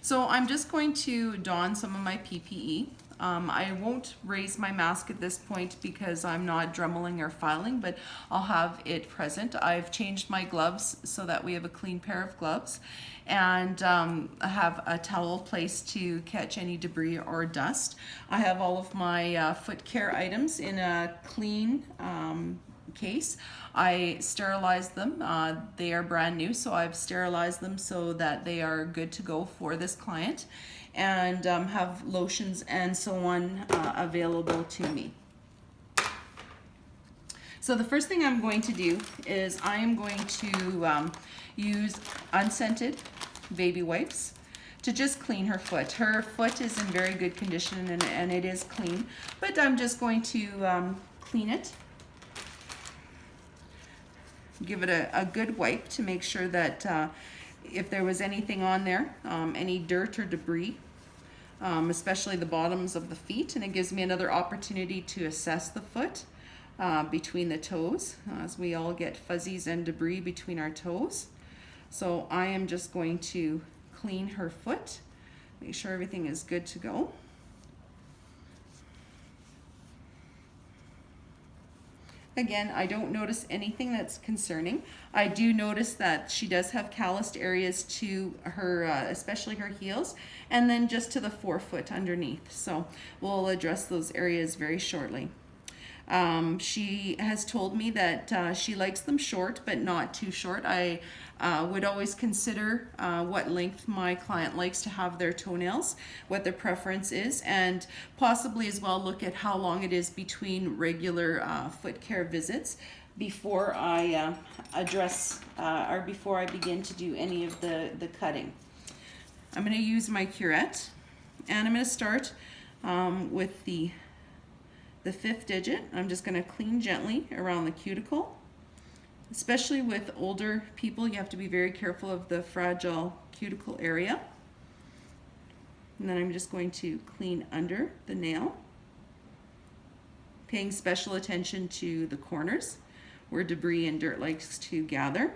So I'm just going to don some of my PPE. I won't raise my mask at this point because I'm not dremeling or filing, but I'll have it present. I've changed my gloves so that we have a clean pair of gloves, and I have a towel placed to catch any debris or dust. I have all of my foot care items in a clean case. I sterilized them. They are brand new, so I've sterilized them so that they are good to go for this client, and have lotions and so on available to me. So the first thing I'm going to do is I am going to use unscented baby wipes to just clean her foot. Her foot is in very good condition, and it is clean, but I'm just going to clean it. Give it a good wipe to make sure that if there was anything on there, any dirt or debris, especially the bottoms of the feet, and it gives me another opportunity to assess the foot between the toes, as we all get fuzzies and debris between our toes. So I am just going to clean her foot, make sure everything is good to go. Again, I don't notice anything that's concerning. I do notice that she does have calloused areas to her, especially her heels, and then just to the forefoot underneath. So we'll address those areas very shortly. She has told me that she likes them short, but not too short. I would always consider what length my client likes to have their toenails, what their preference is, and possibly as well look at how long it is between regular foot care visits before I address or before I begin to do any of the cutting. I'm going to use my curette, and I'm going to start with the fifth digit. I'm just going to clean gently around the cuticle. Especially with older people, you have to be very careful of the fragile cuticle area. And then I'm just going to clean under the nail, paying special attention to the corners where debris and dirt likes to gather.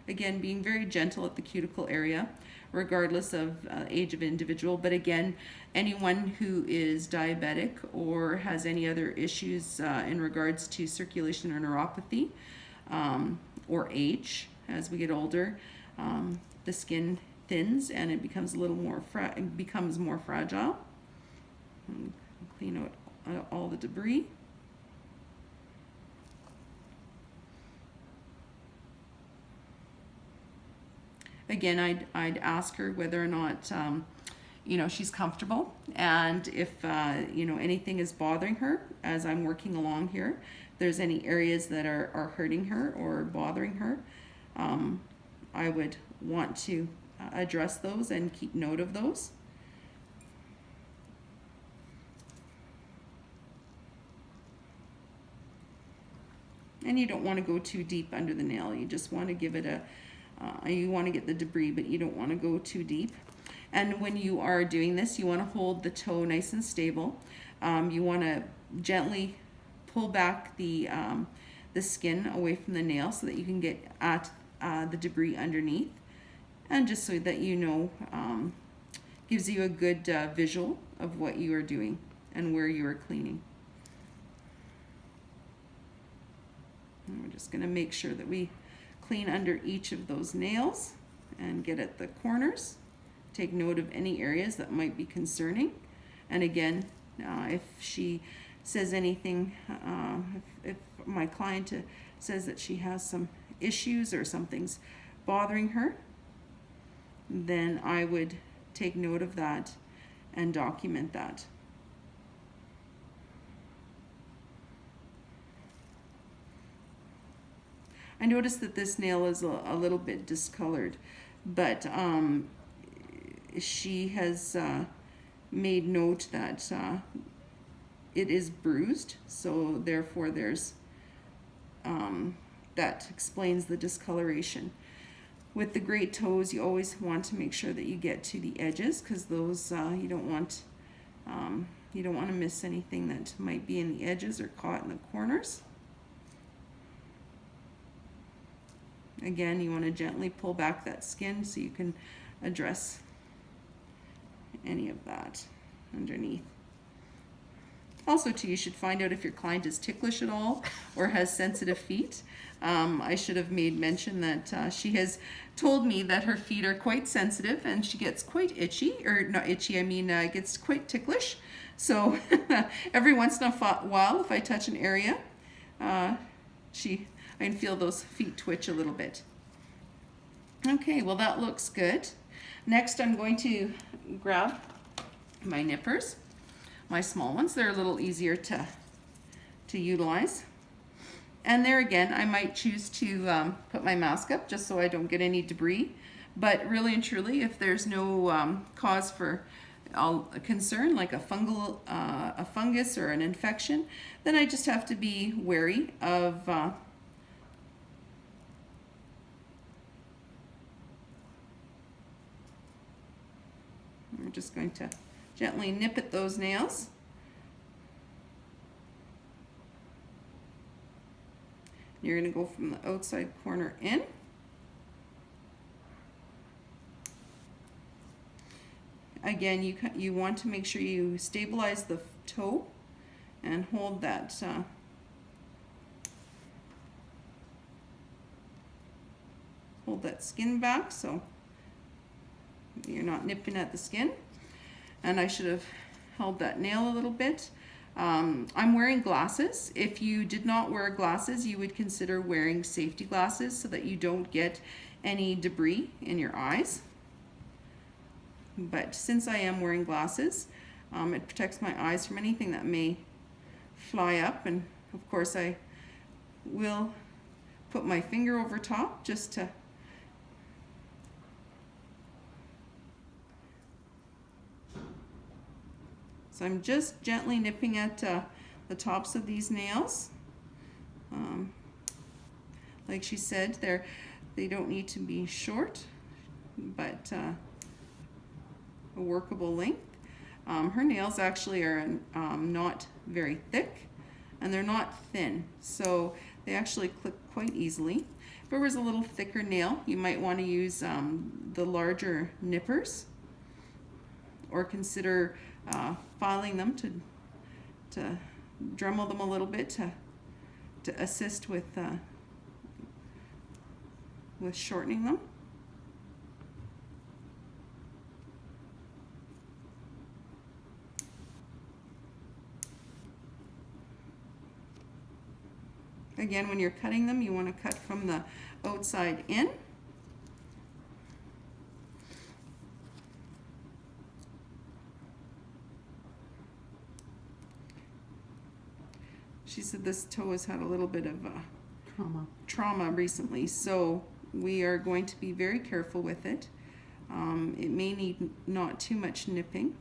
Again, being very gentle at the cuticle area, regardless of age of individual. But again, anyone who is diabetic or has any other issues in regards to circulation or neuropathy, or age, as we get older, the skin thins and it becomes a little more becomes more fragile. Clean out all the debris. Again, I'd ask her whether or not she's comfortable, and if anything is bothering her as I'm working along here, if there's any areas that are hurting her or bothering her, I would want to address those and keep note of those. And you don't want to go too deep under the nail. You just want to give it you want to get the debris, but you don't want to go too deep. And when you are doing this, you want to hold the toe nice and stable. You want to gently pull back the skin away from the nail so that you can get at the debris underneath, and just so that gives you a good visual of what you are doing and where you are cleaning. And we're just going to make sure that we clean under each of those nails and get at the corners. Take note of any areas that might be concerning. And again, if she says anything, if my client says that she has some issues or something's bothering her, then I would take note of that and document that. I noticed that this nail is a little bit discolored, but she has made note that it is bruised, so therefore there's that explains the discoloration. With the great toes, you always want to make sure that you get to the edges, because those you don't want to miss anything that might be in the edges or caught in the corners. Again, you want to gently pull back that skin so you can address any of that underneath. Also too, you should find out if your client is ticklish at all or has sensitive feet. I should have made mention that she has told me that her feet are quite sensitive and she gets quite itchy, or not itchy, I mean gets quite ticklish. So every once in a while, if I touch an area, I can feel those feet twitch a little bit. Okay, well that looks good. Next I'm going to grab my nippers, my small ones. They're a little easier to utilize. And there again, I might choose to put my mask up just so I don't get any debris. But really and truly, if there's no cause for a concern like a fungus or an infection, then I just have to be wary of we're just going to gently nip at those nails. You're going to go from the outside corner in. Again, you want to make sure you stabilize the toe and hold that skin back so you're not nipping at the skin. And I should have held that nail a little bit. I'm wearing glasses. If you did not wear glasses, you would consider wearing safety glasses so that you don't get any debris in your eyes. But since I am wearing glasses, it protects my eyes from anything that may fly up. And of course I will put my finger over top just to so I'm just gently nipping at the tops of these nails. Like she said, they don't need to be short, but a workable length. Her nails actually are not very thick and they're not thin, so they actually clip quite easily. If it was a little thicker nail, you might want to use the larger nippers, or consider filing them to Dremel them a little bit to assist with shortening them. Again, when you're cutting them, you want to cut from the outside in. She said this toe has had a little bit of trauma recently, so we are going to be very careful with it. It may need not too much nipping,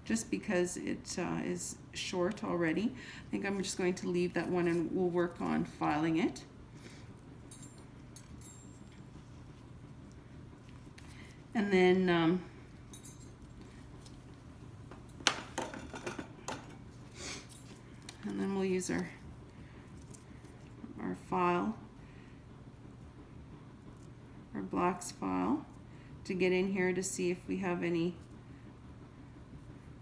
just because it is short already. I think I'm just going to leave that one and we'll work on filing it. And then we'll use our file, our blacks file, to get in here to see if we have any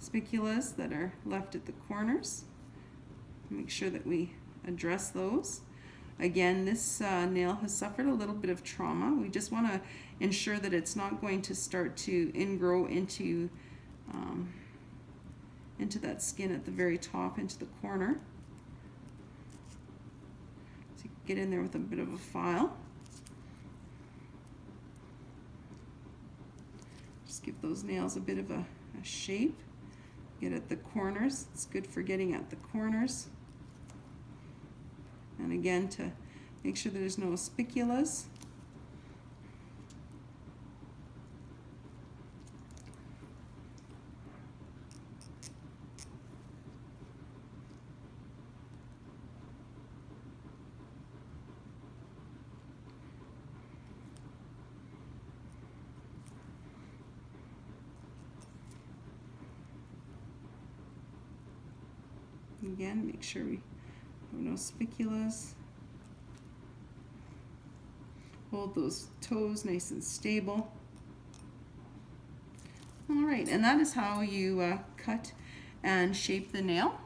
spiculas that are left at the corners. Make sure that we address those. Again, this nail has suffered a little bit of trauma. We just want to ensure that it's not going to start to ingrow into that skin at the very top, into the corner. So you get in there with a bit of a file. Just give those nails a bit of a shape. Get at the corners. It's good for getting at the corners. And again, to make sure there's no spiculas. Again, make sure we have no spiculas. Hold those toes nice and stable. All right, and that is how you cut and shape the nail.